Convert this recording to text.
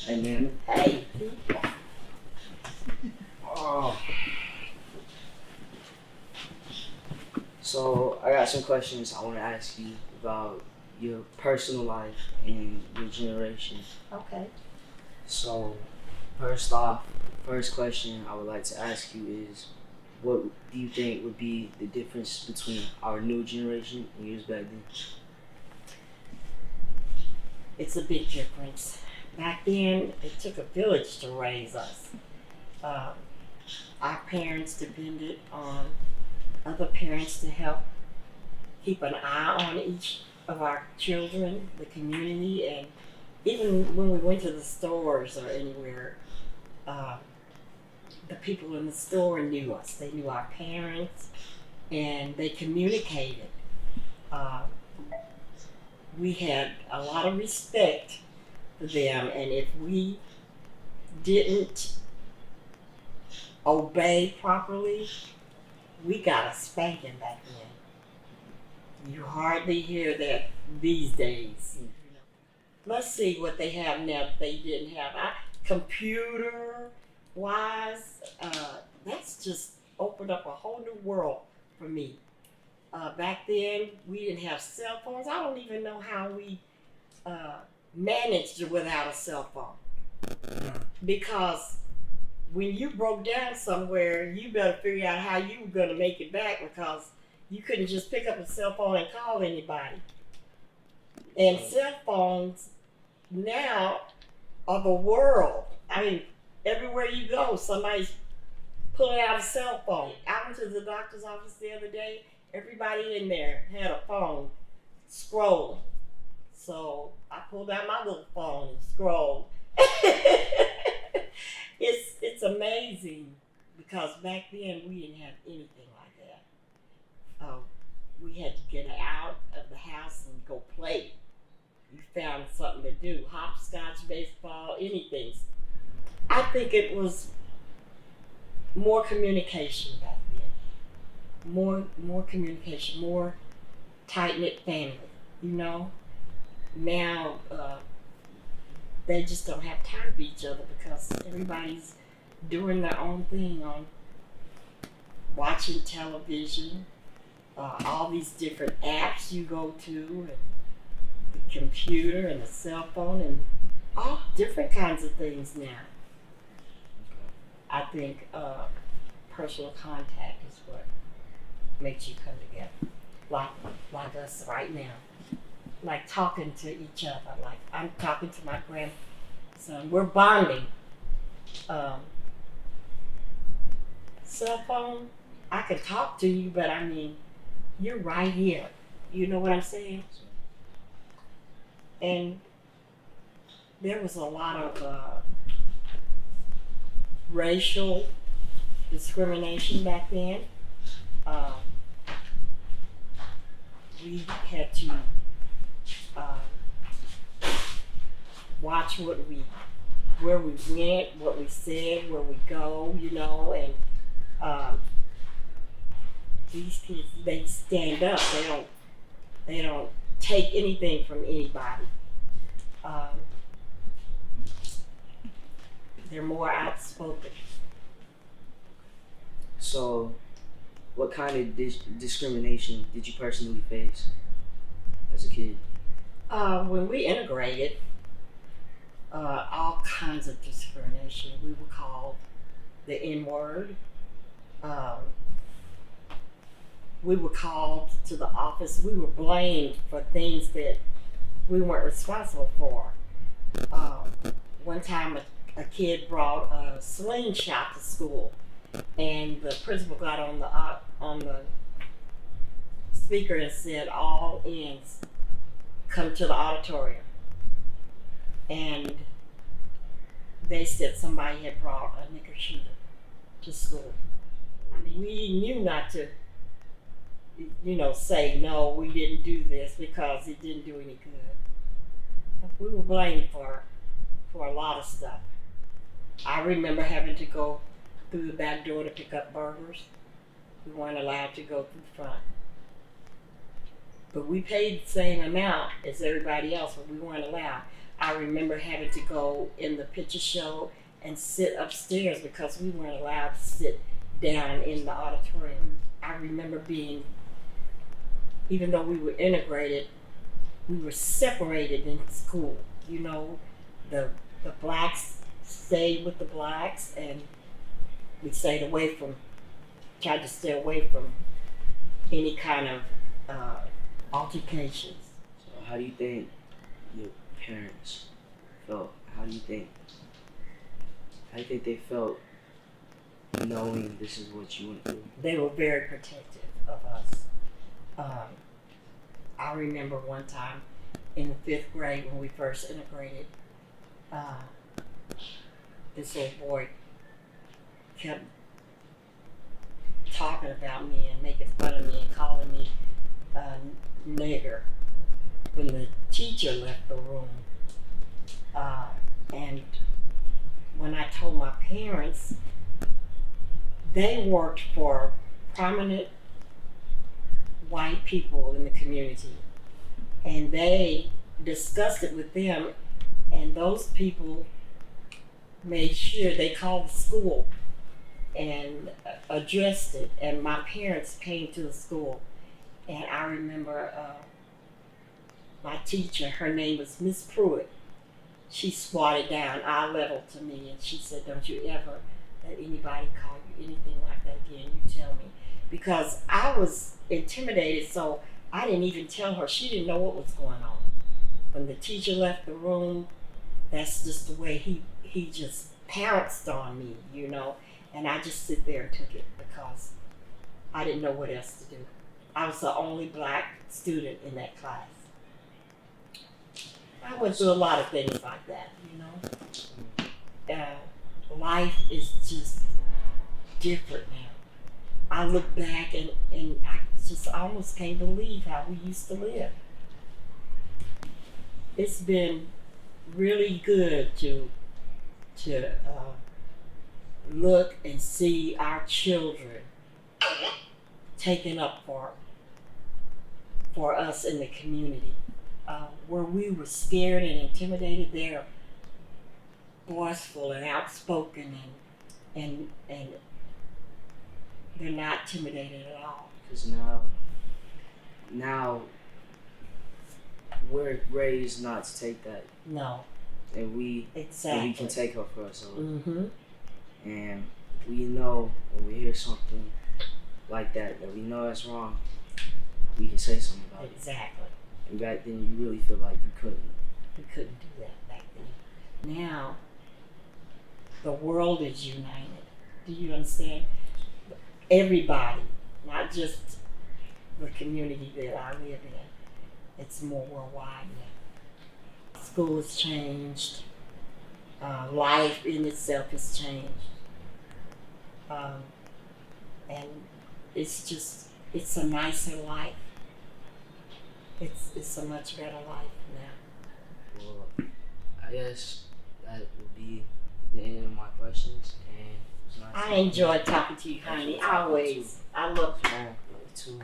Hey man. Hey. Oh. So I got some questions I want to ask you about your personal life and your generation. Okay. So first off, first question I would like to ask you is, what do you think would be the difference between our new generation and yours back then? It's a big difference. Back then, it took a village to raise us. Um, our parents depended on other parents to help keep an eye on each of our children, the community, and even when we went to the stores or anywhere, um, the people in the store knew us. They knew our parents, and they communicated. Um, we had a lot of respect for them, and if we didn't obey properly, we got a spanking back then. You hardly hear that these days. Let's see what they have now that they didn't have. Computer wise, that's just opened up a whole new world for me. Back then, we didn't have cell phones. I don't even know how we managed without a cell phone. Because when you broke down somewhere, you better figure out how you were going to make it back, because you couldn't just pick up a cell phone and call anybody. And cell phones now are the world. I mean, everywhere you go, somebody's pulling out a cell phone. I went to the doctor's office the other day. Everybody in there had a phone scrolling. So I pulled out my little phone and scrolled. It's amazing, because back then we didn't have anything like that. We had to get out of the house and go play. You found something to do, hopscotch, baseball, anything. I think it was more communication back then. More communication, more tight-knit family, you know? Now, they just don't have time for each other, because everybody's doing their own thing on watching television, all these different apps you go to, and the computer and the cell phone, and all different kinds of things now. I think personal contact is what makes you come together, like us right now. Like talking to each other, like I'm talking to my grandson. We're bonding. Cell phone, I can talk to you, but I mean, you're right here. You know what I'm saying? And there was a lot of racial discrimination back then. We had to watch where we went, what we said, where we go, you know, and these kids, they stand up. They don't take anything from anybody. They're more outspoken. So, what kind of discrimination did you personally face as a kid? When we integrated, all kinds of discrimination. We were called the N-word. We were called to the office. We were blamed for things that we weren't responsible for. One time, a kid brought a slingshot to school, and the principal got on the speaker and said, "All ends come to the auditorium." And they said somebody had brought a nigger shooter to school. I mean, we knew not to, say, no, we didn't do this, because it didn't do any good. We were blamed for a lot of stuff. I remember having to go through the back door to pick up burgers. We weren't allowed to go through the front. But we paid the same amount as everybody else, but we weren't allowed. I remember having to go in the picture show and sit upstairs because we weren't allowed to sit down in the auditorium. I remember being, even though we were integrated, we were separated in school. You know, the blacks stayed with the blacks, and we tried to stay away from any kind of altercations. So how do you think your parents felt? How do you think they felt knowing this is what you went through? They were very protective of us. I remember one time in the 5th grade when we first integrated, this little boy kept talking about me and making fun of me and calling me a nigger when the teacher left the room. And when I told my parents, they worked for prominent white people in the community, and they discussed it with them, and those people made sure they called the school and addressed it, and my parents came to the school. And I remember my teacher, her name was Miss Pruitt. She squatted down eye level to me, and she said, "Don't you ever let anybody call you anything like that again. You tell me." Because I was intimidated, so I didn't even tell her. She didn't know what was going on. When the teacher left the room, that's just the way he just pounced on me, you know. And I just sit there and took it because I didn't know what else to do. I was the only black student in that class. I went through a lot of things like that, you know. Life is just different now. I look back and I just almost can't believe how we used to live. It's been really good to look and see our children taken up for us in the community. Where we were scared and intimidated, they're forceful and outspoken, and they're not intimidated at all. Because now we're raised not to take that. No. And we can take her for ourselves. Mm-hmm. And we know when we hear something like that we know that's wrong, we can say something about it. Exactly. And back then you really feel like you couldn't. We couldn't do that back then. Now, the world is united. Do you understand? Everybody, not just the community that I live in. It's more worldwide now. School has changed. Life in itself has changed. And it's a nicer life. It's a much better life now. Well, I guess that would be the end of my questions. And it was nice I enjoyed talking to you, honey. Always. I love you. You too.